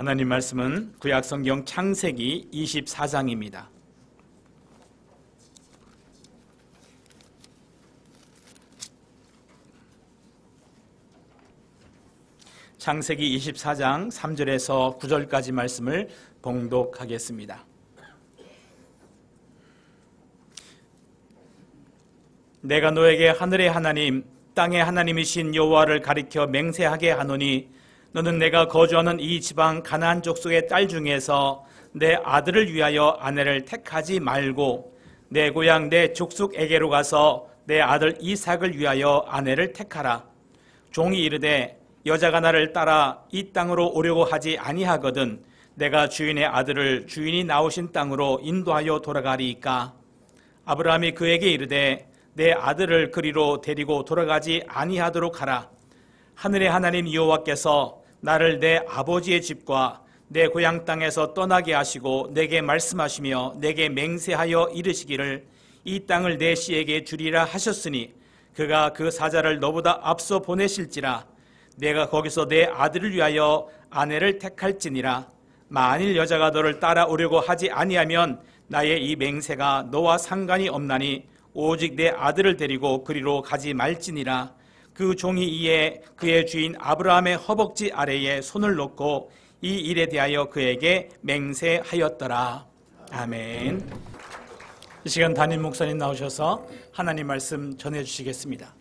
하나님 말씀은 구약성경 창세기 24장입니다. 창세기 24장 3절에서 9절까지 말씀을 봉독하겠습니다. 내가 너에게 하늘의 하나님, 땅의 하나님이신 여호와를 가리켜 맹세하게 하노니 너는 내가 거주하는 이 지방 가나안 족속의 딸 중에서 내 아들을 위하여 아내를 택하지 말고 내 고향 내 족속에게로 가서 내 아들 이삭을 위하여 아내를 택하라. 종이 이르되 여자가 나를 따라 이 땅으로 오려고 하지 아니하거든 내가 주인의 아들을 주인이 나오신 땅으로 인도하여 돌아가리이까. 아브라함이 그에게 이르되 내 아들을 그리로 데리고 돌아가지 아니하도록 하라. 하늘의 하나님 여호와께서 나를 내 아버지의 집과 내 고향 땅에서 떠나게 하시고 내게 말씀하시며 내게 맹세하여 이르시기를 이 땅을 내 씨에게 주리라 하셨으니 그가 그 사자를 너보다 앞서 보내실지라. 내가 거기서 내 아들을 위하여 아내를 택할지니라. 만일 여자가 너를 따라오려고 하지 아니하면 나의 이 맹세가 너와 상관이 없나니 오직 내 아들을 데리고 그리로 가지 말지니라. 그 종이 이에 그의 주인 아브라함의 허벅지 아래에 손을 놓고 이 일에 대하여 그에게 맹세하였더라. 아멘. 이 시간 담임 목사님 나오셔서 하나님 말씀 전해주시겠습니다.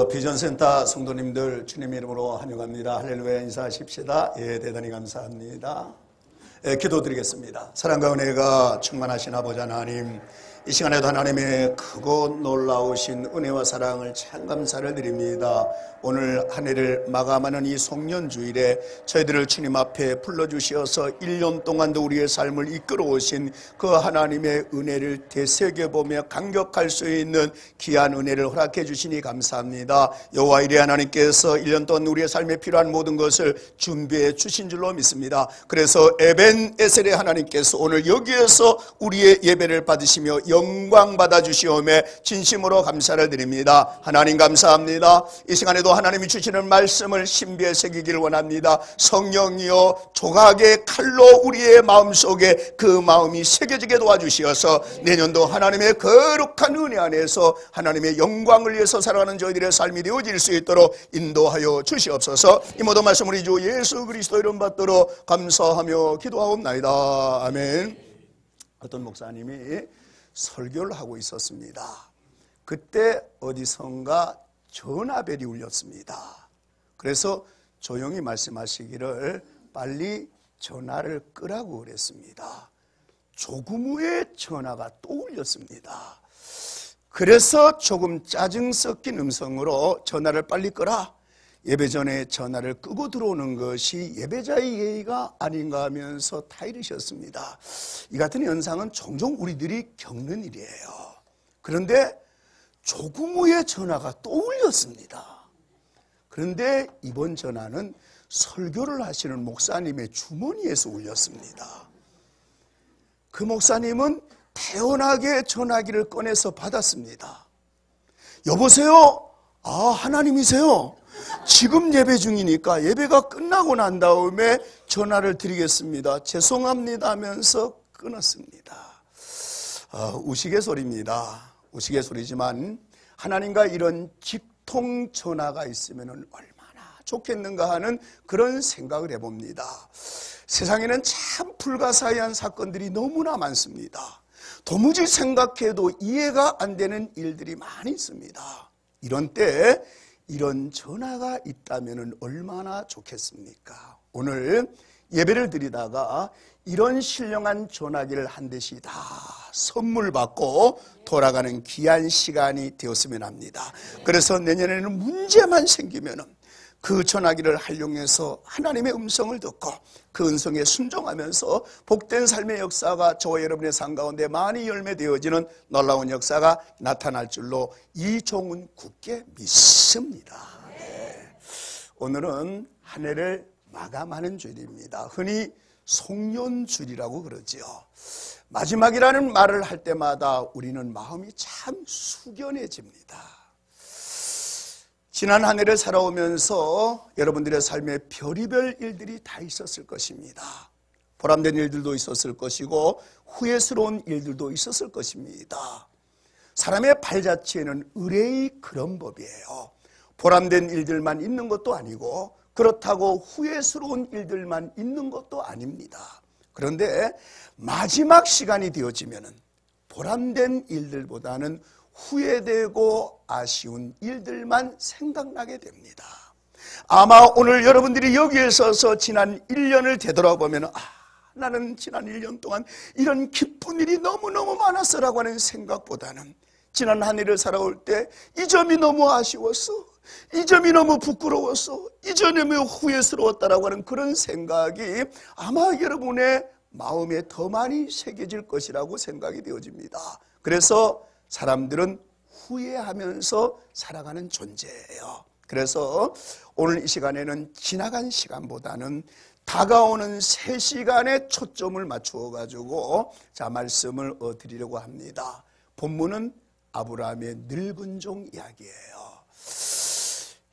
비전센터 성도님들 주님의 이름으로 환영합니다. 할렐루야 인사하십시다. 예, 대단히 감사합니다. 기도드리겠습니다. 사랑과 은혜가 충만하신 아버지 하나님, 이 시간에도 하나님의 크고 놀라우신 은혜와 사랑을 참 감사를 드립니다. 오늘 한 해를 마감하는 이 송년주일에 저희들을 주님 앞에 불러주셔서 1년 동안도 우리의 삶을 이끌어오신 그 하나님의 은혜를 되새겨보며 감격할 수 있는 귀한 은혜를 허락해 주시니 감사합니다. 여호와 이레 하나님께서 1년 동안 우리의 삶에 필요한 모든 것을 준비해 주신 줄로 믿습니다. 그래서 에벤에셀의 하나님께서 오늘 여기에서 우리의 예배를 받으시며 영광 받아주시오매 진심으로 감사를 드립니다. 하나님 감사합니다. 이 시간에도 하나님이 주시는 말씀을 신비에 새기기를 원합니다. 성령이여 조각의 칼로 우리의 마음속에 그 마음이 새겨지게 도와주시어서 내년도 하나님의 거룩한 은혜 안에서 하나님의 영광을 위해서 살아가는 저희들의 삶이 되어질 수 있도록 인도하여 주시옵소서. 이 모든 말씀 우리 주 예수 그리스도 이름 받도록 감사하며 기도하옵나이다. 아멘. 어떤 목사님이 설교를 하고 있었습니다. 그때 어디선가 전화벨이 울렸습니다. 그래서 조용히 말씀하시기를 빨리 전화를 끄라고 그랬습니다. 조금 후에 전화가 또 울렸습니다. 그래서 조금 짜증 섞인 음성으로 전화를 빨리 끄라. 예배 전에 전화를 끄고 들어오는 것이 예배자의 예의가 아닌가 하면서 타이르셨습니다. 이 같은 현상은 종종 우리들이 겪는 일이에요. 그런데 조금 후에 전화가 또 울렸습니다. 그런데 이번 전화는 설교를 하시는 목사님의 주머니에서 울렸습니다. 그 목사님은 태연하게 전화기를 꺼내서 받았습니다. 여보세요? 아, 하나님이세요? 지금 예배 중이니까 예배가 끝나고 난 다음에 전화를 드리겠습니다. 죄송합니다 하면서 끊었습니다. 우스갯소리입니다. 우스갯소리지만 하나님과 이런 직통 전화가 있으면 얼마나 좋겠는가 하는 그런 생각을 해봅니다. 세상에는 참 불가사의한 사건들이 너무나 많습니다. 도무지 생각해도 이해가 안 되는 일들이 많이 있습니다. 이런 때 이런 전화가 있다면 얼마나 좋겠습니까? 오늘 예배를 드리다가 이런 신령한 전화기를 한 대씩 다 선물 받고 돌아가는 귀한 시간이 되었으면 합니다. 그래서 내년에는 문제만 생기면 그 전화기를 활용해서 하나님의 음성을 듣고 그 음성에 순종하면서 복된 삶의 역사가 저와 여러분의 삶 가운데 많이 열매되어지는 놀라운 역사가 나타날 줄로 이 종은 굳게 믿습니다. 네. 오늘은 한 해를 마감하는 주일입니다. 흔히 송년주일이라고 그러죠. 마지막이라는 말을 할 때마다 우리는 마음이 참 숙연해집니다. 지난 한 해를 살아오면서 여러분들의 삶에 별의별 일들이 다 있었을 것입니다. 보람된 일들도 있었을 것이고 후회스러운 일들도 있었을 것입니다. 사람의 발자취에는 의뢰의 그런 법이에요. 보람된 일들만 있는 것도 아니고 그렇다고 후회스러운 일들만 있는 것도 아닙니다. 그런데 마지막 시간이 되어지면은 보람된 일들보다는 후회되고 아쉬운 일들만 생각나게 됩니다. 아마 오늘 여러분들이 여기에 서서 지난 1년을 되돌아보면 나는 지난 1년 동안 이런 기쁜 일이 너무너무 많았어라고 하는 생각보다는 지난 한 해를 살아올 때 이 점이 너무 아쉬웠어, 이 점이 너무 부끄러웠어, 이 점이 너무 후회스러웠다라고 하는 그런 생각이 아마 여러분의 마음에 더 많이 새겨질 것이라고 생각이 되어집니다. 그래서 사람들은 후회하면서 살아가는 존재예요. 그래서 오늘 이 시간에는 지나간 시간보다는 다가오는 새 시간에 초점을 맞추어 가지고 말씀을 드리려고 합니다. 본문은 아브라함의 늙은 종 이야기예요.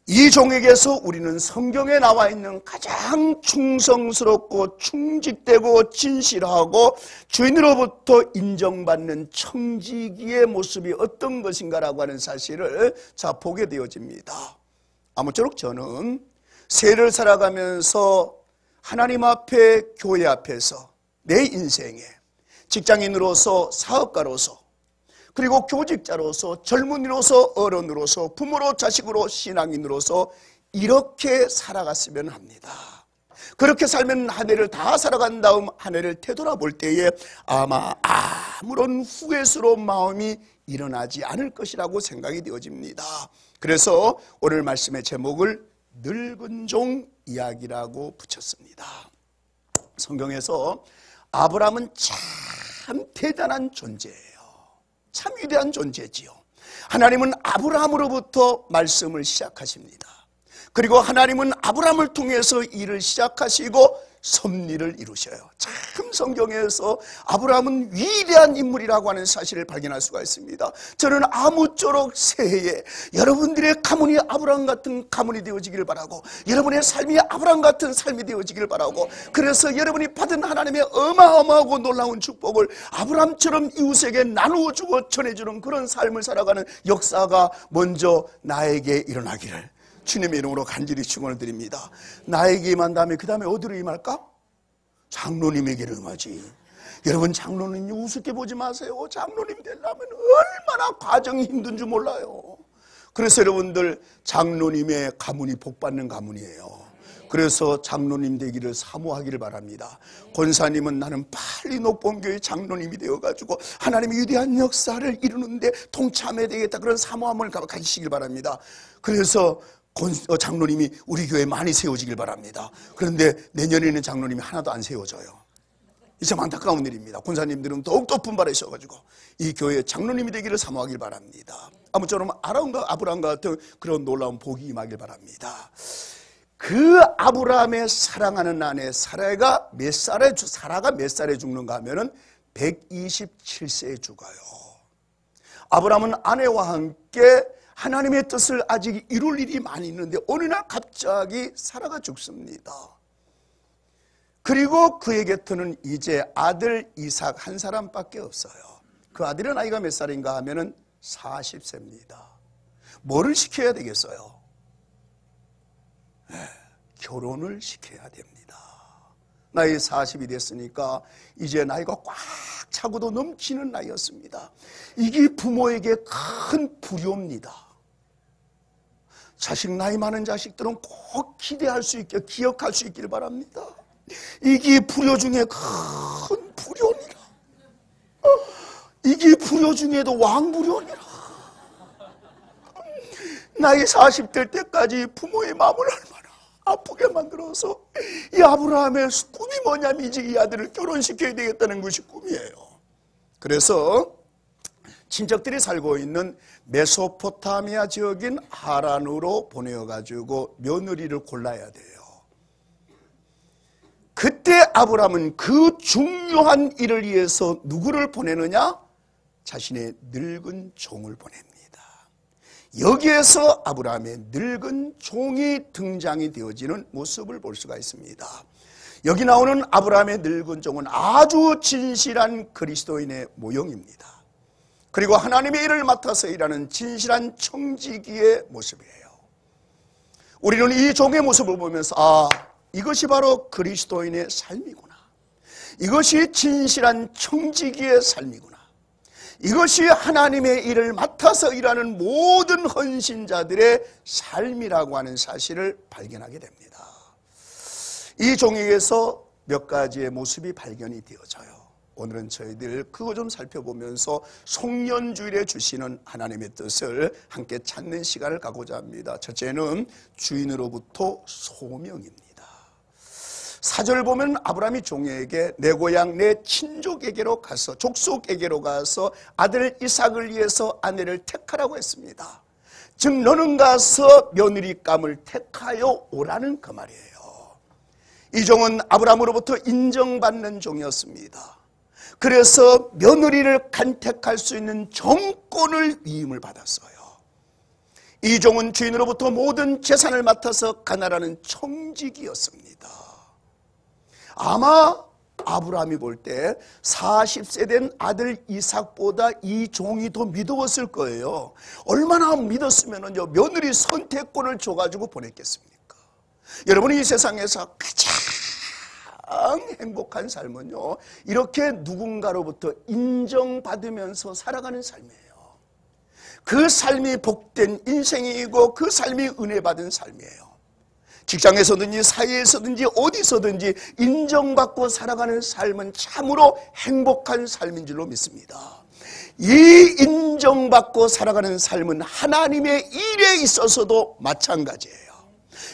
이 종에게서 우리는 성경에 나와 있는 가장 충성스럽고 충직되고 진실하고 주인으로부터 인정받는 청지기의 모습이 어떤 것인가라고 하는 사실을 보게 되어집니다. 아무쪼록 저는 새해를 살아가면서 하나님 앞에, 교회 앞에서 내 인생에 직장인으로서, 사업가로서, 그리고 교직자로서, 젊은이로서, 어른으로서, 부모로, 자식으로, 신앙인으로서 이렇게 살아갔으면 합니다. 그렇게 살면 한 해를 다 살아간 다음 한 해를 되돌아볼 때에 아마 아무런 후회스러운 마음이 일어나지 않을 것이라고 생각이 되어집니다. 그래서 오늘 말씀의 제목을 늙은 종 이야기라고 붙였습니다. 성경에서 아브라함은 참 대단한 존재예요. 참 위대한 존재지요. 하나님은 아브라함으로부터 말씀을 시작하십니다. 그리고 하나님은 아브라함을 통해서 일을 시작하시고 섭리를 이루셔요. 참 성경에서 아브라함은 위대한 인물이라고 하는 사실을 발견할 수가 있습니다. 저는 아무쪼록 새해에 여러분들의 가문이 아브라함 같은 가문이 되어지기를 바라고, 여러분의 삶이 아브라함 같은 삶이 되어지기를 바라고, 그래서 여러분이 받은 하나님의 어마어마하고 놀라운 축복을 아브라함처럼 이웃에게 나누어주고 전해주는 그런 삶을 살아가는 역사가 먼저 나에게 일어나기를 주님의 이름으로 간절히 축원을 드립니다. 나에게 임한 다음에 그 다음에 어디로 임할까? 장로님에게로 임하지. 여러분, 장로님 우습게 보지 마세요. 장로님 되려면 얼마나 과정이 힘든 줄 몰라요. 그래서 여러분들 장로님의 가문이 복받는 가문이에요. 그래서 장로님 되기를 사모하기를 바랍니다. 권사님은 나는 빨리 녹본교회 장로님이 되어가지고 하나님의 위대한 역사를 이루는데 동참해야 되겠다, 그런 사모함을 가지시길 바랍니다. 그래서 장로님이 우리 교회에 많이 세워지길 바랍니다. 그런데 내년에는 장로님이 하나도 안 세워져요. 이 참 안타까운 일입니다. 권사님들은 더욱더 분발하셔가지고 이 교회의 장로님이 되기를 사모하길 바랍니다. 아무쪼록 아브라함과 같은 그런 놀라운 복이 임하길 바랍니다. 그 아브라함의 사랑하는 아내 사라가 몇 살에 죽는가 하면은 127세에 죽어요. 아브라함은 아내와 함께 하나님의 뜻을 아직 이룰 일이 많이 있는데 어느 날 갑자기 사라가 죽습니다. 그리고 그의 곁에는 이제 아들 이삭 한 사람밖에 없어요. 그 아들의 나이가 몇 살인가 하면은 40세입니다. 뭐를 시켜야 되겠어요? 결혼을 시켜야 됩니다. 나이 40이 됐으니까 이제 나이가 꽉 차고도 넘치는 나이였습니다. 이게 부모에게 큰 불효입니다. 자식 나이 많은 자식들은 꼭 기대할 수 있게, 기억할 수 있기를 바랍니다. 이게 불효 중에 큰 불효니라. 이게 불효 중에도 왕불효니라. 나이 40될 때까지 부모의 마음을 얼마나 아프게 만들어서 이 아브라함의 꿈이 뭐냐면 이제 이 아들을 결혼시켜야 되겠다는 것이 꿈이에요. 그래서 친척들이 살고 있는 메소포타미아 지역인 하란으로 보내어가지고 며느리를 골라야 돼요. 그때 아브라함은 그 중요한 일을 위해서 누구를 보내느냐? 자신의 늙은 종을 보냅니다. 여기에서 아브라함의 늙은 종이 등장이 되어지는 모습을 볼 수가 있습니다. 여기 나오는 아브라함의 늙은 종은 아주 진실한 그리스도인의 모형입니다. 그리고 하나님의 일을 맡아서 일하는 진실한 청지기의 모습이에요. 우리는 이 종의 모습을 보면서 이것이 바로 그리스도인의 삶이구나. 이것이 진실한 청지기의 삶이구나. 이것이 하나님의 일을 맡아서 일하는 모든 헌신자들의 삶이라고 하는 사실을 발견하게 됩니다. 이 종에게서 몇 가지의 모습이 발견이 되어져요. 오늘은 저희들 그거 좀 살펴보면서 송년주일에 주시는 하나님의 뜻을 함께 찾는 시간을 갖고자 합니다. 첫째는 주인으로부터 소명입니다. 4절 보면 아브라함이 종에게 내 고향 내 친족에게로 가서 족속에게로 가서 아들 이삭을 위해서 아내를 택하라고 했습니다. 즉 너는 가서 며느리감을 택하여 오라는 그 말이에요. 이 종은 아브라함으로부터 인정받는 종이었습니다. 그래서 며느리를 간택할 수 있는 정권을 위임을 받았어요. 이 종은 주인으로부터 모든 재산을 맡아서 가나라는 청직이었습니다. 아마 아브라함이 볼 때 40세 된 아들 이삭보다 이 종이 더 믿었을 거예요. 얼마나 믿었으면요 며느리 선택권을 줘가지고 보냈겠습니까? 여러분이 이 세상에서 가장 행복한 삶은요 이렇게 누군가로부터 인정받으면서 살아가는 삶이에요. 그 삶이 복된 인생이고 그 삶이 은혜 받은 삶이에요. 직장에서든지 사회에서든지 어디서든지 인정받고 살아가는 삶은 참으로 행복한 삶인 줄로 믿습니다. 이 인정받고 살아가는 삶은 하나님의 일에 있어서도 마찬가지예요.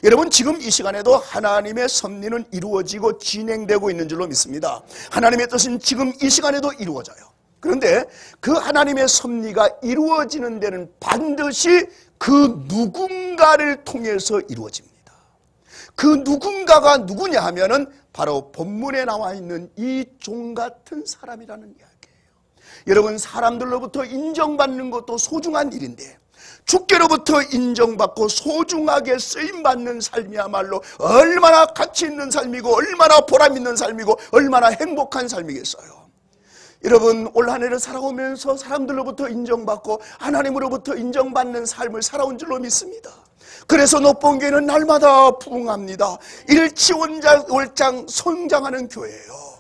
여러분 지금 이 시간에도 하나님의 섭리는 이루어지고 진행되고 있는 줄로 믿습니다. 하나님의 뜻은 지금 이 시간에도 이루어져요. 그런데 그 하나님의 섭리가 이루어지는 데는 반드시 그 누군가를 통해서 이루어집니다. 그 누군가가 누구냐 하면은 바로 본문에 나와 있는 이 종 같은 사람이라는 이야기예요. 여러분 사람들로부터 인정받는 것도 소중한 일인데 주께로부터 인정받고 소중하게 쓰임받는 삶이야말로 얼마나 가치 있는 삶이고 얼마나 보람 있는 삶이고 얼마나 행복한 삶이겠어요. 여러분 올 한 해를 살아오면서 사람들로부터 인정받고 하나님으로부터 인정받는 삶을 살아온 줄로 믿습니다. 그래서 녹봉교회는 날마다 부흥합니다. 일치월장 성장하는 교회예요.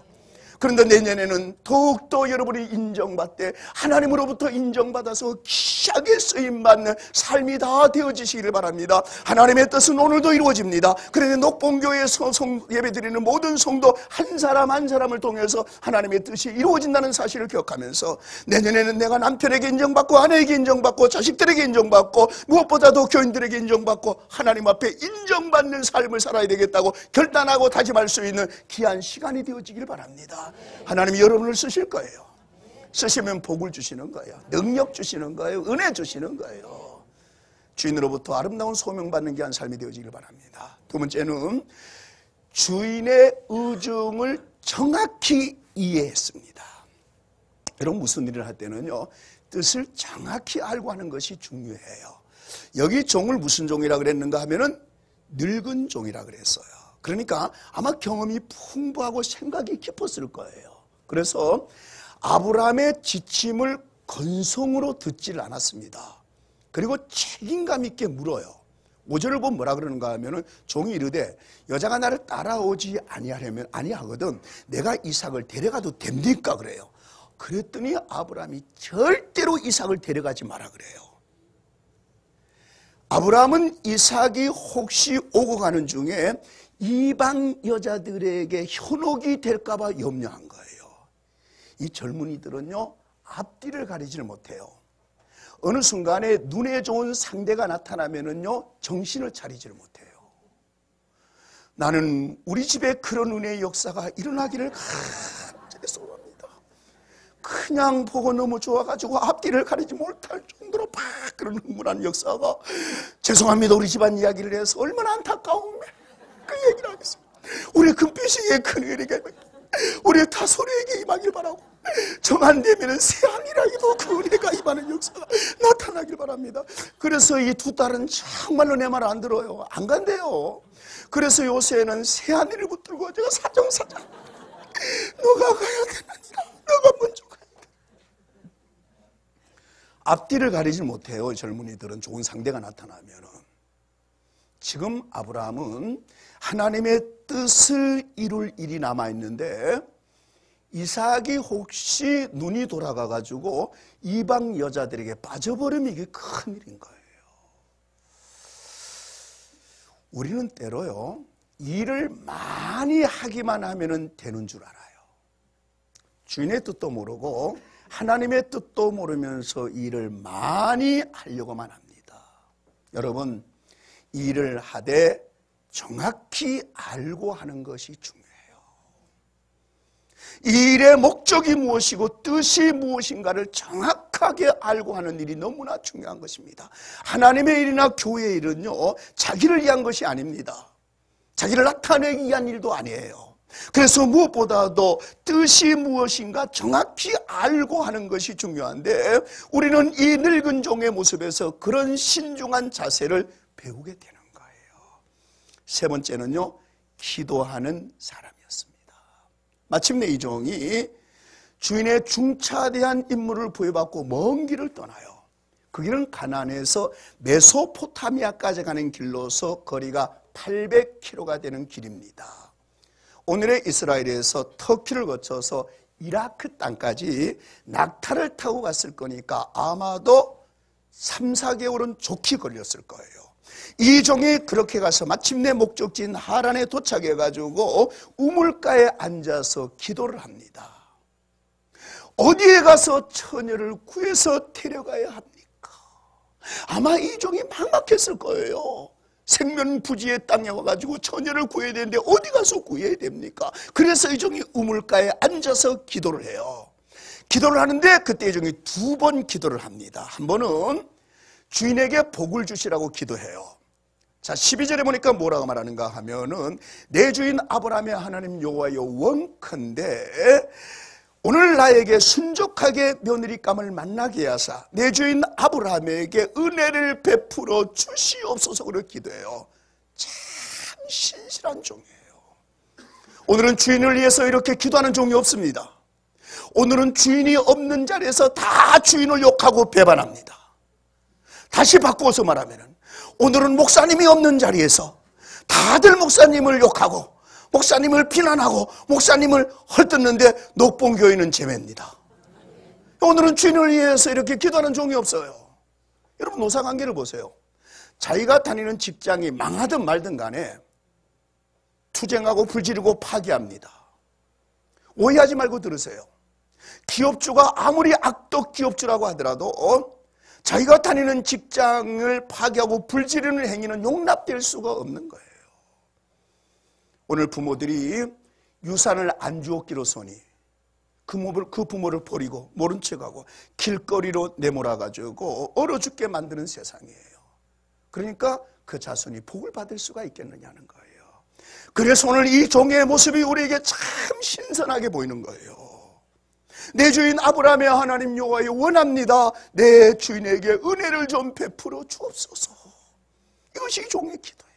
그런데 내년에는 더욱더 여러분이 인정받되 하나님으로부터 인정받아서 귀하게 쓰임받는 삶이 다 되어지시기를 바랍니다. 하나님의 뜻은 오늘도 이루어집니다. 그런데 녹봉교회에서 예배드리는 모든 성도 한 사람 한 사람을 통해서 하나님의 뜻이 이루어진다는 사실을 기억하면서 내년에는 내가 남편에게 인정받고 아내에게 인정받고 자식들에게 인정받고 무엇보다도 교인들에게 인정받고 하나님 앞에 인정받는 삶을 살아야 되겠다고 결단하고 다짐할 수 있는 귀한 시간이 되어지길 바랍니다. 하나님이 여러분을 쓰실 거예요. 쓰시면 복을 주시는 거예요. 능력 주시는 거예요. 은혜 주시는 거예요. 주인으로부터 아름다운 소명받는 귀한 삶이 되어지길 바랍니다. 두 번째는 주인의 의중을 정확히 이해했습니다. 여러분 무슨 일을 할 때는요 뜻을 정확히 알고 하는 것이 중요해요. 여기 종을 무슨 종이라 그랬는가 하면은 늙은 종이라 그랬어요. 그러니까 아마 경험이 풍부하고 생각이 깊었을 거예요. 그래서 아브라함의 지침을 건성으로 듣지를 않았습니다. 그리고 책임감 있게 물어요. 5절을 보면 뭐라 그러는가 하면은 종이 이르되 여자가 나를 따라오지 아니하려면 아니하거든 내가 이삭을 데려가도 됩니까 그래요. 그랬더니 아브라함이 절대로 이삭을 데려가지 마라 그래요. 아브라함은 이삭이 혹시 오고 가는 중에 이방 여자들에게 현혹이 될까봐 염려한 거예요. 이 젊은이들은요 앞뒤를 가리지를 못해요. 어느 순간에 눈에 좋은 상대가 나타나면은요 정신을 차리지를 못해요. 나는 우리 집에 그런 은혜의 역사가 일어나기를 간절히 소원합니다. 그냥 보고 너무 좋아가지고 앞뒤를 가리지 못할 정도로 막 그런 흥분한 역사가 죄송합니다. 우리 집안 이야기를 해서 얼마나 안타까움에 그 얘기를 하겠습니다. 우리 금빛이의 큰 은혜가 우리 다소리에게 임하길 바라고 정 안 되면 새하늘이라기도 그 은혜가 임하는 역사가 나타나길 바랍니다. 그래서 이 두 딸은 정말로 내 말 안 들어요. 안 간대요. 그래서 요새는 새하늘을 붙들고 제가 사정사정 너가 가야 되느니라. 너가 먼저 가야 돼. 앞뒤를 가리지 못해요. 젊은이들은 좋은 상대가 나타나면은. 지금 아브라함은 하나님의 뜻을 이룰 일이 남아있는데 이삭이 혹시 눈이 돌아가가지고 이방 여자들에게 빠져버리면 이게 큰일인 거예요. 우리는 때로요, 일을 많이 하기만 하면 되는 줄 알아요. 주인의 뜻도 모르고 하나님의 뜻도 모르면서 일을 많이 하려고만 합니다. 여러분, 일을 하되 정확히 알고 하는 것이 중요해요. 이 일의 목적이 무엇이고 뜻이 무엇인가를 정확하게 알고 하는 일이 너무나 중요한 것입니다. 하나님의 일이나 교회의 일은요, 자기를 위한 것이 아닙니다. 자기를 나타내기 위한 일도 아니에요. 그래서 무엇보다도 뜻이 무엇인가 정확히 알고 하는 것이 중요한데 우리는 이 늙은 종의 모습에서 그런 신중한 자세를 배우게 되는 거예요. 세 번째는요, 기도하는 사람이었습니다. 마침내 이 종이 주인의 중차대한 임무를 부여받고 먼 길을 떠나요. 그 길은 가나안에서 메소포타미아까지 가는 길로서 거리가 800km가 되는 길입니다. 오늘의 이스라엘에서 터키를 거쳐서 이라크 땅까지 낙타를 타고 갔을 거니까 아마도 3, 4개월은 좋게 걸렸을 거예요. 이 종이 그렇게 가서 마침내 목적지인 하란에 도착해가지고 우물가에 앉아서 기도를 합니다. 어디에 가서 처녀를 구해서 데려가야 합니까? 아마 이 종이 막막했을 거예요. 생면부지의 땅에 와가지고 처녀를 구해야 되는데 어디 가서 구해야 됩니까? 그래서 이 종이 우물가에 앉아서 기도를 해요. 기도를 하는데 그때 이 종이 2번 기도를 합니다. 한 번은 주인에게 복을 주시라고 기도해요. 자, 12절에 보니까 뭐라고 말하는가 하면은 내 주인 아브라함의 하나님 여호와여 원컨대 오늘 나에게 순족하게 며느리감을 만나게 하사 내 주인 아브라함에게 은혜를 베풀어 주시옵소서. 그렇게 기도해요. 참 신실한 종이에요. 오늘은 주인을 위해서 이렇게 기도하는 종이 없습니다. 오늘은 주인이 없는 자리에서 다 주인을 욕하고 배반합니다. 다시 바꾸어서 말하면 오늘은 목사님이 없는 자리에서 다들 목사님을 욕하고 목사님을 비난하고 목사님을 헐뜯는데 녹봉교회는 제매입니다. 오늘은 주인을 위해서 이렇게 기도하는 종이 없어요. 여러분, 노사관계를 보세요. 자기가 다니는 직장이 망하든 말든 간에 투쟁하고 불지르고 파괴합니다. 오해하지 말고 들으세요. 기업주가 아무리 악덕 기업주라고 하더라도 자기가 다니는 직장을 파괴하고 불지르는 행위는 용납될 수가 없는 거예요. 오늘 부모들이 유산을 안 주었기로서니 그 부모를 버리고 모른 척하고 길거리로 내몰아가지고 얼어 죽게 만드는 세상이에요. 그러니까 그 자손이 복을 받을 수가 있겠느냐는 거예요. 그래서 오늘 이 종의 모습이 우리에게 참 신선하게 보이는 거예요. 내 주인 아브라함의 하나님 여호와여 원합니다. 내 주인에게 은혜를 좀 베풀어 주옵소서. 이것이 종의 기도예요.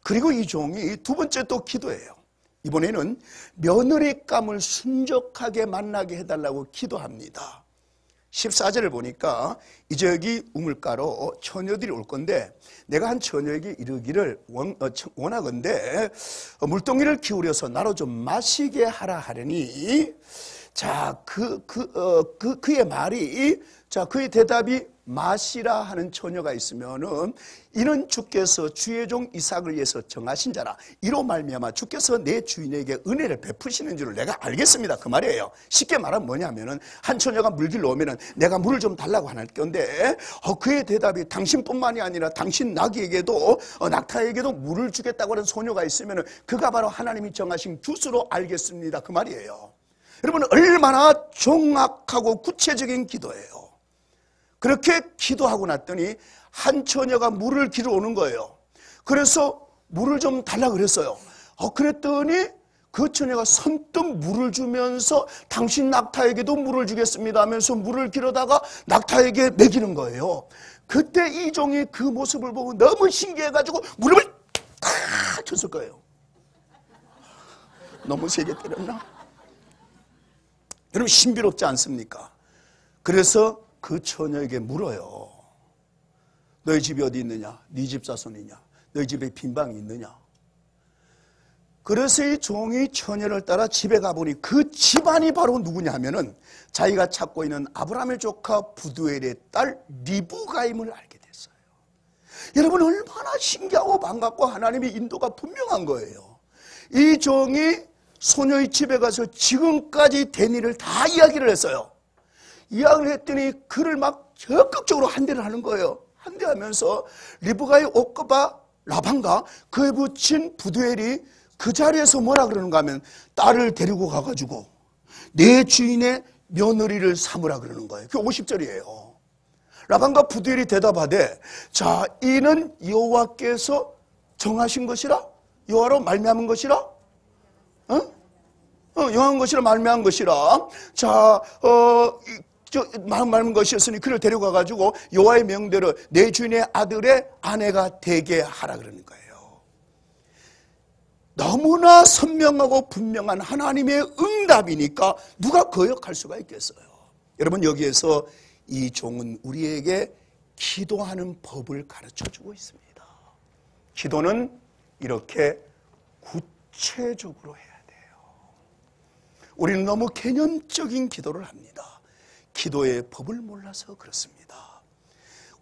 그리고 이 종이 2번째 또 기도해요. 이번에는 며느리감을 순적하게 만나게 해달라고 기도합니다. 14절을 보니까 이제 여기 우물가로 처녀들이 올 건데 내가 한 처녀에게 이르기를 원하건대 물동이를 기울여서 나로 좀 마시게 하라 하려니 자, 그의 말이 그의 대답이 마시라 하는 처녀가 있으면은 이는 주께서 주의 종 이삭을 위해서 정하신 자라. 이로 말미암아 주께서 내 주인에게 은혜를 베푸시는 줄을 내가 알겠습니다. 그 말이에요. 쉽게 말하면 뭐냐면은 한 처녀가 물길로 오면은 내가 물을 좀 달라고 할 건데 그의 대답이 당신뿐만이 아니라 당신 나귀에게도 낙타에게도 물을 주겠다고 하는 소녀가 있으면은 그가 바로 하나님이 정하신 주수로 알겠습니다. 그 말이에요. 여러분, 얼마나 정확하고 구체적인 기도예요. 그렇게 기도하고 났더니 한 처녀가 물을 기르러 오는 거예요. 그래서 물을 좀 달라고 그랬어요. 그랬더니 그 처녀가 선뜻 물을 주면서 당신 낙타에게도 물을 주겠습니다 하면서 물을 길어다가 낙타에게 먹이는 거예요. 그때 이 종이 그 모습을 보고 너무 신기해가지고 무릎을 탁 쳤을 거예요. 너무 세게 때렸나? 여러분 신비롭지 않습니까? 그래서 그 처녀에게 물어요. 너희 집이 어디 있느냐? 네 집 자손이냐? 너희 집에 빈방이 있느냐? 그래서 이 종이 처녀를 따라 집에 가보니 그 집안이 바로 누구냐 하면은 자기가 찾고 있는 아브라함의 조카 부두엘의 딸 리브가임을 알게 됐어요. 여러분 얼마나 신기하고 반갑고 하나님의 인도가 분명한 거예요. 이 종이 소녀의 집에 가서 지금까지 된 일을 다 이야기를 했어요. 이야기를 했더니 그를 막 적극적으로 한대를 하는 거예요. 한대하면서 리브가의 옷가바 라반과 그에 붙인 부두엘이 그 자리에서 뭐라 그러는가 하면 딸을 데리고 가가지고 내 주인의 며느리를 삼으라 그러는 거예요. 그게 50절이에요. 라반과 부두엘이 대답하되 자 이는 여호와께서 정하신 것이라 여호와로 말미암은 것이라 영한 것이라 말미암은 것이라 자 말미암은 것이었으니 그를 데려가가지고 여호와의 명대로 내 주인의 아들의 아내가 되게 하라 그러는 거예요. 너무나 선명하고 분명한 하나님의 응답이니까 누가 거역할 수가 있겠어요. 여러분 여기에서 이 종은 우리에게 기도하는 법을 가르쳐주고 있습니다. 기도는 이렇게 구체적으로 해야 돼요. 우리는 너무 개념적인 기도를 합니다. 기도의 법을 몰라서 그렇습니다.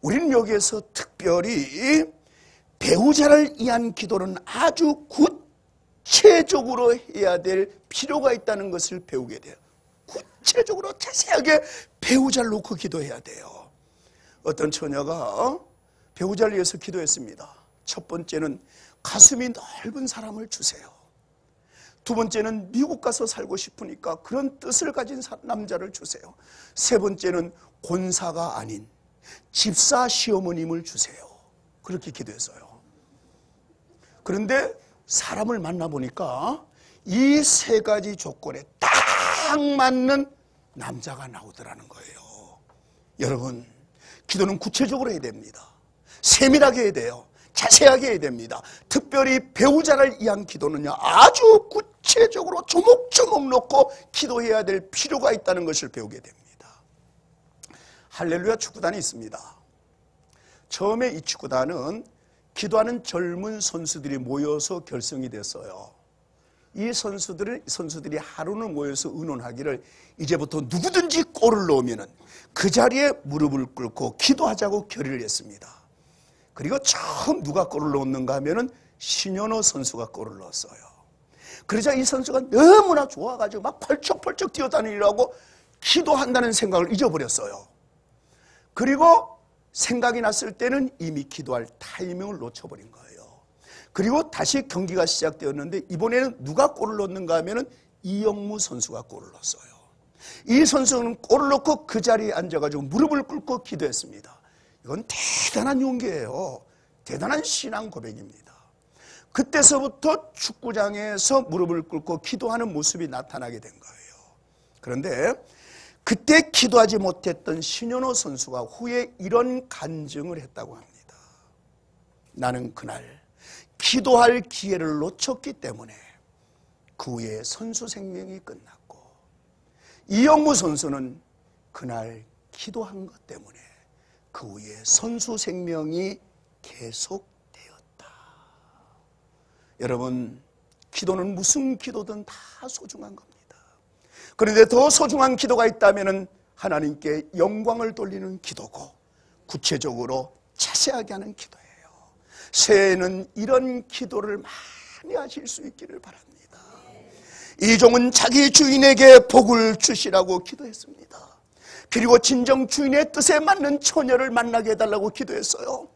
우리는 여기에서 특별히 배우자를 위한 기도는 아주 구체적으로 해야 될 필요가 있다는 것을 배우게 돼요. 구체적으로 자세하게 배우자를 놓고 기도해야 돼요. 어떤 처녀가 배우자를 위해서 기도했습니다. 첫 번째는 가슴이 넓은 사람을 주세요. 두 번째는 미국 가서 살고 싶으니까 그런 뜻을 가진 남자를 주세요. 세 번째는 권사가 아닌 집사 시어머님을 주세요. 그렇게 기도했어요. 그런데 사람을 만나보니까 이 세 가지 조건에 딱 맞는 남자가 나오더라는 거예요. 여러분 기도는 구체적으로 해야 됩니다. 세밀하게 해야 돼요. 자세하게 해야 됩니다. 특별히 배우자를 위한 기도는요 아주 구체적으로 조목조목 놓고 기도해야 될 필요가 있다는 것을 배우게 됩니다. 할렐루야 축구단이 있습니다. 처음에 이 축구단은 기도하는 젊은 선수들이 모여서 결성이 됐어요. 이 선수들이 하루는 모여서 의논하기를 이제부터 누구든지 골을 넣으면 그 자리에 무릎을 꿇고 기도하자고 결의를 했습니다. 그리고 처음 누가 골을 넣었는가 하면은 신현호 선수가 골을 넣었어요. 그러자 이 선수가 너무나 좋아가지고 막 펄쩍펄쩍 뛰어다니려고 기도한다는 생각을 잊어버렸어요. 그리고 생각이 났을 때는 이미 기도할 타이밍을 놓쳐버린 거예요. 그리고 다시 경기가 시작되었는데 이번에는 누가 골을 넣는가 하면은 이영무 선수가 골을 넣었어요. 이 선수는 골을 넣고 그 자리에 앉아가지고 무릎을 꿇고 기도했습니다. 이건 대단한 용기예요. 대단한 신앙 고백입니다. 그때서부터 축구장에서 무릎을 꿇고 기도하는 모습이 나타나게 된 거예요. 그런데 그때 기도하지 못했던 신현호 선수가 후에 이런 간증을 했다고 합니다. 나는 그날 기도할 기회를 놓쳤기 때문에 그 후에 선수 생명이 끝났고 이영무 선수는 그날 기도한 것 때문에 그 후에 선수 생명이 계속되었다. 여러분 기도는 무슨 기도든 다 소중한 겁니다. 그런데 더 소중한 기도가 있다면 하나님께 영광을 돌리는 기도고 구체적으로 자세하게 하는 기도예요. 새해에는 이런 기도를 많이 하실 수 있기를 바랍니다. 이 종은 자기 주인에게 복을 주시라고 기도했습니다. 그리고 진정 주인의 뜻에 맞는 처녀를 만나게 해달라고 기도했어요.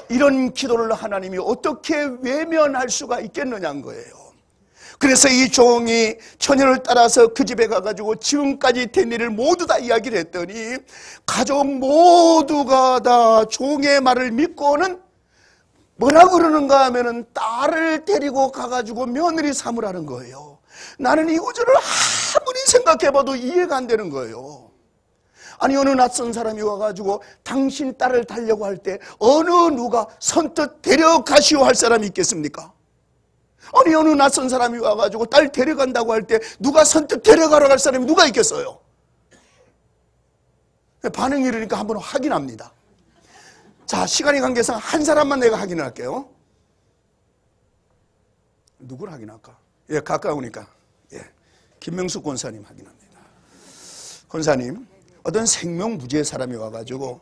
이런 기도를 하나님이 어떻게 외면할 수가 있겠느냐는 거예요. 그래서 이 종이 처녀를 따라서 그 집에 가가지고 지금까지 된 일을 모두 다 이야기를 했더니 가족 모두가 다 종의 말을 믿고는 뭐라 그러는가 하면은 딸을 데리고 가가지고 며느리 삼으라는 거예요. 나는 이 구절을 아무리 생각해봐도 이해가 안 되는 거예요. 아니, 어느 낯선 사람이 와가지고 당신 딸을 달려고 할 때 어느 누가 선뜻 데려가시오 할 사람이 있겠습니까? 아니, 어느 낯선 사람이 와가지고 딸 데려간다고 할 때 누가 선뜻 데려가러 갈 사람이 누가 있겠어요? 반응이 이러니까 한번 확인합니다. 자, 시간의 관계상 한 사람만 내가 확인을 할게요. 누구를 확인할까? 예, 가까우니까. 예, 김명숙 권사님 확인합니다. 권사님, 어떤 생명부지의 사람이 와가지고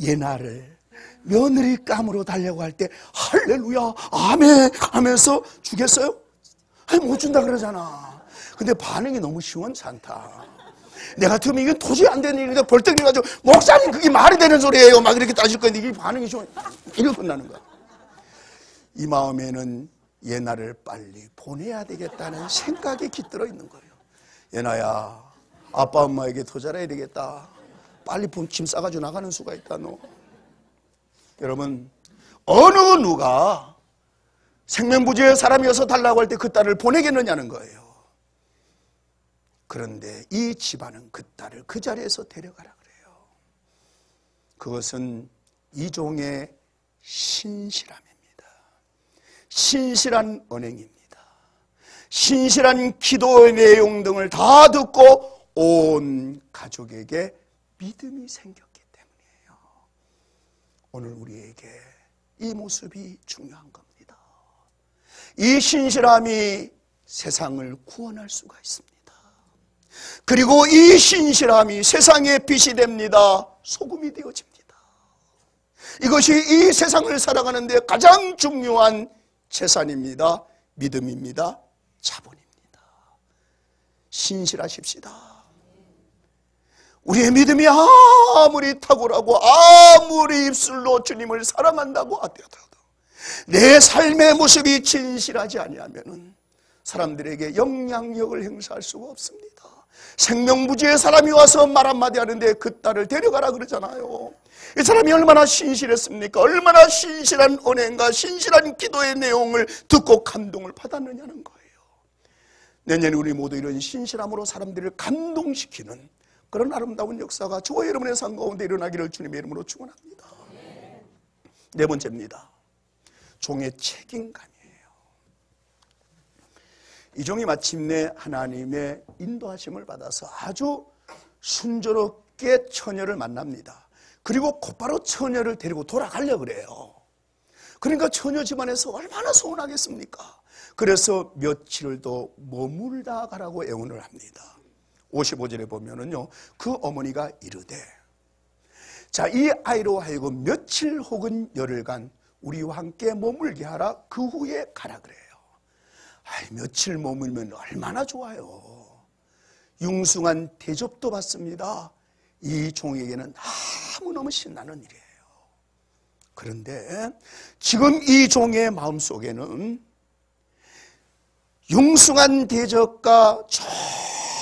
얘나를 며느리감으로 달려고 할 때 할렐루야 아멘 하면서 주겠어요? 아니, 못 준다 그러잖아. 근데 반응이 너무 시원찮다. 내 같으면 이게 도저히 안 되는 일인데 벌떡 일어나가지고 목사님 그게 말이 되는 소리예요 막 이렇게 따질 건데 이게 반응이 시원 이렇게 끝나는 거야. 이 마음에는 얘나를 빨리 보내야 되겠다는 생각이 깃들어 있는 거예요. 얘나야, 아빠 엄마에게 더 잘해야 되겠다. 빨리 짐 싸가지고 나가는 수가 있다. 너 여러분, 어느 누가 생명부지의 사람이어서 달라고 할 때 그 딸을 보내겠느냐는 거예요. 그런데 이 집안은 그 딸을 그 자리에서 데려가라 그래요. 그것은 이 종의 신실함입니다. 신실한 언행입니다. 신실한 기도의 내용 등을 다 듣고 온 가족에게 믿음이 생겼기 때문이에요. 오늘 우리에게 이 모습이 중요한 겁니다. 이 신실함이 세상을 구원할 수가 있습니다. 그리고 이 신실함이 세상의 빛이 됩니다. 소금이 되어집니다. 이것이 이 세상을 살아가는 데 가장 중요한 재산입니다. 믿음입니다. 자본입니다. 신실하십시다. 우리의 믿음이 아무리 탁월하고 아무리 입술로 주님을 사랑한다고 하더라도 내 삶의 모습이 진실하지 아니하면은 사람들에게 영향력을 행사할 수가 없습니다. 생명부지의 사람이 와서 말 한마디 하는데 그 딸을 데려가라 그러잖아요. 이 사람이 얼마나 신실했습니까? 얼마나 신실한 언행과 신실한 기도의 내용을 듣고 감동을 받았느냐는 거예요. 내년에 우리 모두 이런 신실함으로 사람들을 감동시키는 그런 아름다운 역사가 저와 여러분의 삶 가운데 일어나기를 주님의 이름으로 축원합니다. 네 번째입니다. 종의 책임감이에요. 이 종이 마침내 하나님의 인도하심을 받아서 아주 순조롭게 처녀를 만납니다. 그리고 곧바로 처녀를 데리고 돌아가려고 그래요. 그러니까 처녀 집안에서 얼마나 서운하겠습니까? 그래서 며칠을 더 머물다 가라고 애원을 합니다. 55절에 보면은요, 그 어머니가 이르되, 자, 이 아이로 하여금 며칠 혹은 열흘간 우리와 함께 머물게 하라. 그 후에 가라 그래요. 아이, 며칠 머물면 얼마나 좋아요. 융숭한 대접도 받습니다. 이 종에게는 너무너무 신나는 일이에요. 그런데 지금 이 종의 마음속에는 융숭한 대접과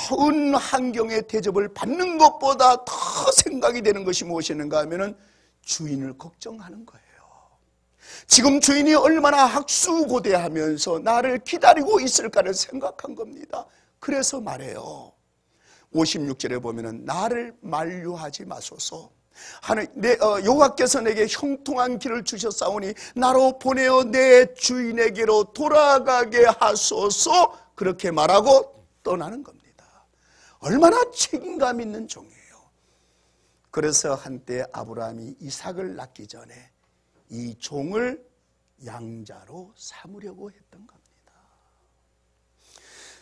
좋은 환경의 대접을 받는 것보다 더 생각이 되는 것이 무엇이는가 하면은 주인을 걱정하는 거예요. 지금 주인이 얼마나 학수고대하면서 나를 기다리고 있을까를 생각한 겁니다. 그래서 말해요. 56절에 보면은 나를 만류하지 마소서. 여호와께서 내게 형통한 길을 주셨사오니 나로 보내어 내 주인에게로 돌아가게 하소서. 그렇게 말하고 떠나는 겁니다. 얼마나 책임감 있는 종이에요. 그래서 한때 아브라함이 이삭을 낳기 전에 이 종을 양자로 삼으려고 했던 겁니다.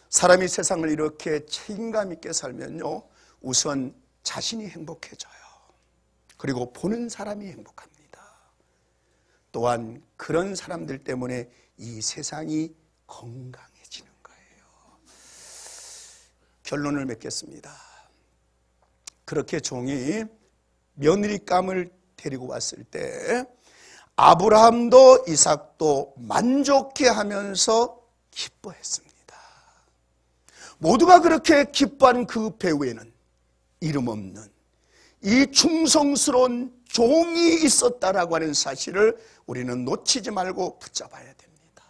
사람이 세상을 이렇게 책임감 있게 살면요, 우선 자신이 행복해져요. 그리고 보는 사람이 행복합니다. 또한 그런 사람들 때문에 이 세상이 건강해지는 거예요. 결론을 맺겠습니다. 그렇게 종이 며느리감을 데리고 왔을 때 아브라함도 이삭도 만족해 하면서 기뻐했습니다. 모두가 그렇게 기뻐한 그 배후에는 이름 없는 이 충성스러운 종이 있었다라고 하는 사실을 우리는 놓치지 말고 붙잡아야 됩니다.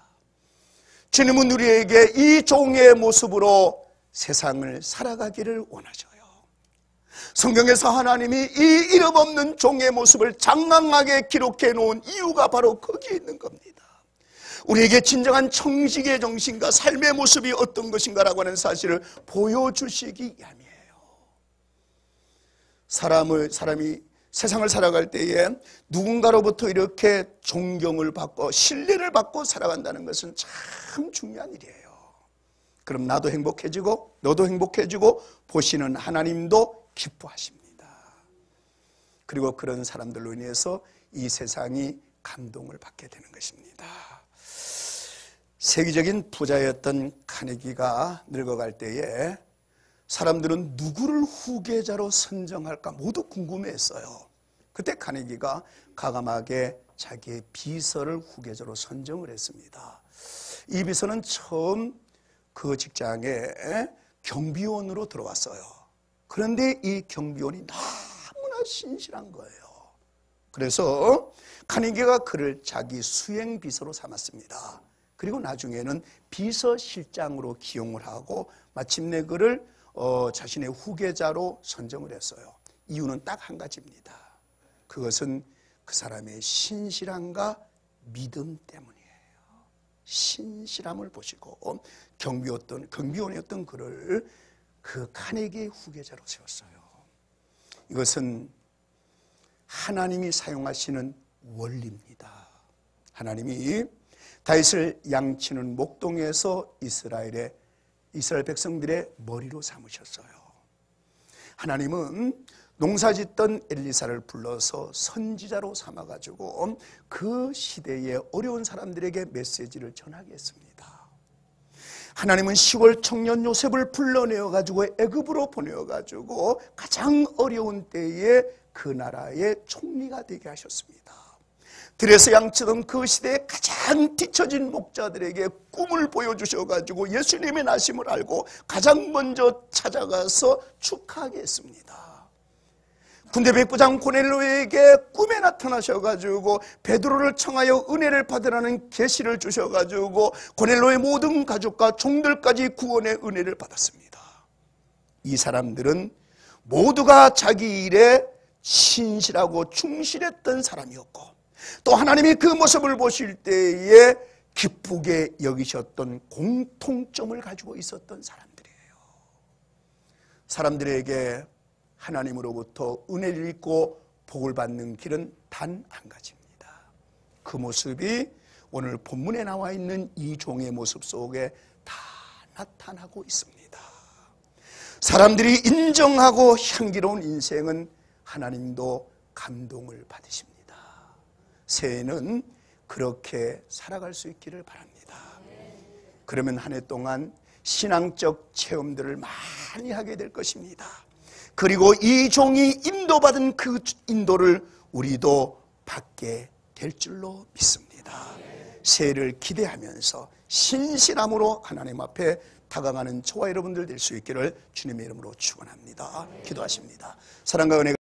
주님은 우리에게 이 종의 모습으로 세상을 살아가기를 원하셔요. 성경에서 하나님이 이 이름 없는 종의 모습을 장황하게 기록해 놓은 이유가 바로 거기에 있는 겁니다. 우리에게 진정한 청지기의 정신과 삶의 모습이 어떤 것인가라고 하는 사실을 보여주시기 위함이에요. 사람이 세상을 살아갈 때에 누군가로부터 이렇게 존경을 받고 신뢰를 받고 살아간다는 것은 참 중요한 일이에요. 그럼 나도 행복해지고 너도 행복해지고 보시는 하나님도 기뻐하십니다. 그리고 그런 사람들로 인해서 이 세상이 감동을 받게 되는 것입니다. 세계적인 부자였던 카네기가 늙어갈 때에 사람들은 누구를 후계자로 선정할까 모두 궁금해했어요. 그때 카네기가 과감하게 자기의 비서를 후계자로 선정을 했습니다. 이 비서는 처음 그 직장에 경비원으로 들어왔어요. 그런데 이 경비원이 너무나 신실한 거예요. 그래서 카네기가 그를 자기 수행 비서로 삼았습니다. 그리고 나중에는 비서실장으로 기용을 하고 마침내 그를 자신의 후계자로 선정을 했어요. 이유는 딱 한 가지입니다. 그것은 그 사람의 신실함과 믿음 때문이에요. 신실함을 보시고 경비원이었던 그를 그 카네기의 후계자로 세웠어요. 이것은 하나님이 사용하시는 원리입니다. 하나님이 다윗을 양치는 목동에서 이스라엘 백성들의 머리로 삼으셨어요. 하나님은 농사짓던 엘리사를 불러서 선지자로 삼아가지고 그 시대의 어려운 사람들에게 메시지를 전하게 했습니다. 하나님은 10월 청년 요셉을 불러내어가지고 애굽으로 보내어가지고 가장 어려운 때에 그 나라의 총리가 되게 하셨습니다. 들에서 양치던 그 시대에 가장 뒤처진 목자들에게 꿈을 보여주셔가지고 예수님의 나심을 알고 가장 먼저 찾아가서 축하하게 했습니다. 군대 백부장 고넬료에게 꿈에 나타나셔가지고 베드로를 청하여 은혜를 받으라는 계시를 주셔가지고 고넬료의 모든 가족과 종들까지 구원의 은혜를 받았습니다. 이 사람들은 모두가 자기 일에 신실하고 충실했던 사람이었고 또 하나님이 그 모습을 보실 때에 기쁘게 여기셨던 공통점을 가지고 있었던 사람들이에요. 사람들에게 하나님으로부터 은혜를 입고 복을 받는 길은 단 한 가지입니다. 그 모습이 오늘 본문에 나와 있는 이 종의 모습 속에 다 나타나고 있습니다. 사람들이 인정하고 향기로운 인생은 하나님도 감동을 받으십니다. 새해는 그렇게 살아갈 수 있기를 바랍니다. 그러면 한 해 동안 신앙적 체험들을 많이 하게 될 것입니다. 그리고 이 종이 인도받은 그 인도를 우리도 받게 될 줄로 믿습니다. 새해를 기대하면서 신실함으로 하나님 앞에 다가가는 저와 여러분들 될 수 있기를 주님의 이름으로 축원합니다. 기도하십니다. 사랑과 은혜가